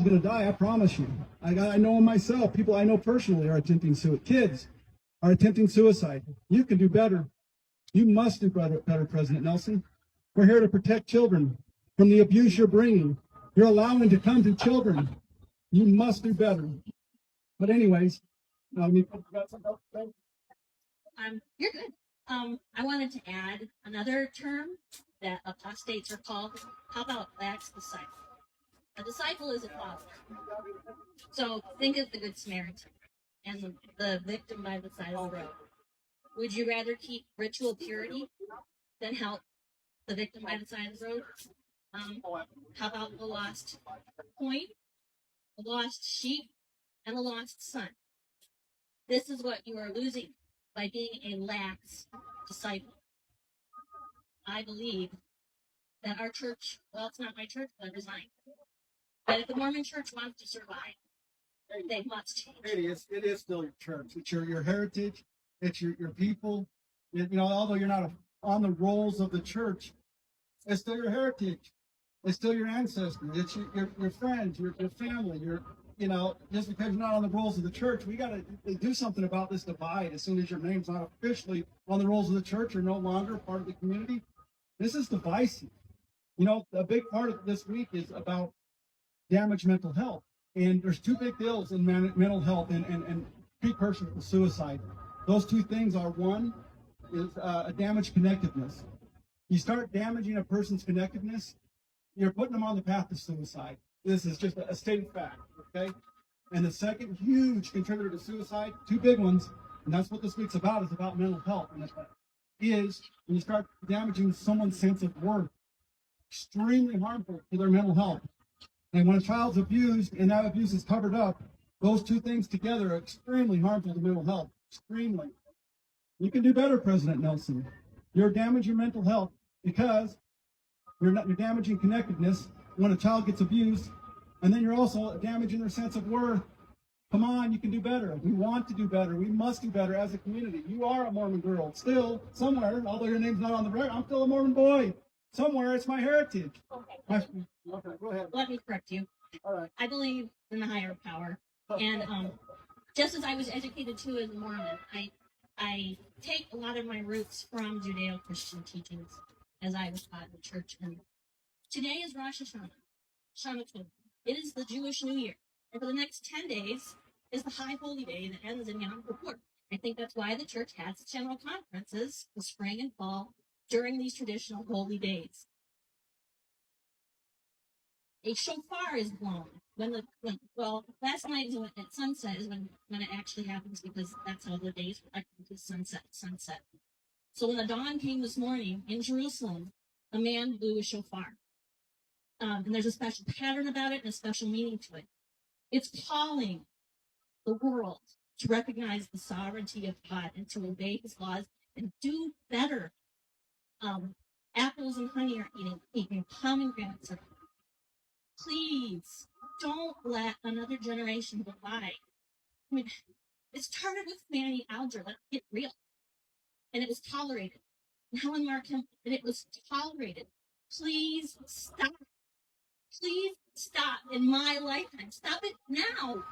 child's going to die, I promise you. I know them myself. People I know personally are attempting suicide. Kids are attempting suicide. You can do better. You must do better, President Nelson. We're here to protect children from the abuse you're bringing. You're allowing to come to children. You must do better. But anyways, you got something else to say? You're good. I wanted to add another term that apostates are called. How about Lax Disciple? A disciple is a follower. So think of the Good Samaritan and the victim by the side of the road. Would you rather keep ritual purity than help the victim by the side of the road? How about the lost coin, the lost sheep, and the lost son? This is what you are losing by being a lax disciple. I believe that our church, well, it's not my church, but I resigned. But if the Mormon church wants to survive, they must change. It is still your church. It's your heritage. It's your people. Although you're not on the rolls of the church, it's still your heritage. It's still your ancestors. It's your friends, your family. Just because you're not on the rolls of the church, we got to do something about this divide. As soon as your name's not officially on the rolls of the church, you're no longer part of the community. This is divisive. A big part of this week is about damaged mental health. And there's two big deals in mental health and precursor to suicide. Those two things are, one is a damaged connectedness. You start damaging a person's connectedness, you're putting them on the path to suicide. This is just a stated fact, okay? And the second huge contributor to suicide, two big ones, and that's what this week's about, is about mental health. And that is when you start damaging someone's sense of worth, extremely harmful to their mental health. And when a child's abused and that abuse is covered up, those two things together are extremely harmful to mental health. Extremely. You can do better, President Nelson. You're damaging mental health because you're damaging connectedness when a child gets abused, and then you're also damaging their sense of worth. Come on, you can do better. We want to do better. We must do better as a community. You are a Mormon girl. Still, somewhere, although your name's not on the record, I'm still a Mormon boy. Somewhere, it's my heritage. Okay, go ahead. Let me correct you. All right. I believe in the higher power. And just as I was educated too as a Mormon, I take a lot of my roots from Judeo-Christian teachings as I was taught in the church. And today is Rosh Hashanah, Shana Tov. It is the Jewish New Year. And for the next 10 days is the High Holy Day that ends in Yom Kippur. I think that's why the church has its general conferences in spring and fall during these traditional holy days. A shofar is blown last night at sunset is when it actually happens, because that's how the days are to sunset. So when the dawn came this morning in Jerusalem, a man blew a shofar. And there's a special pattern about it and a special meaning to it. It's calling the world to recognize the sovereignty of God and to obey his laws and do better. Apples and honey are eating pomegranates. Please don't let another generation go by. I mean, it started with Fanny Alger. Let's get real. And it was tolerated. And Helen Markham, and it was tolerated. Please stop. Please stop in my lifetime. Stop it now.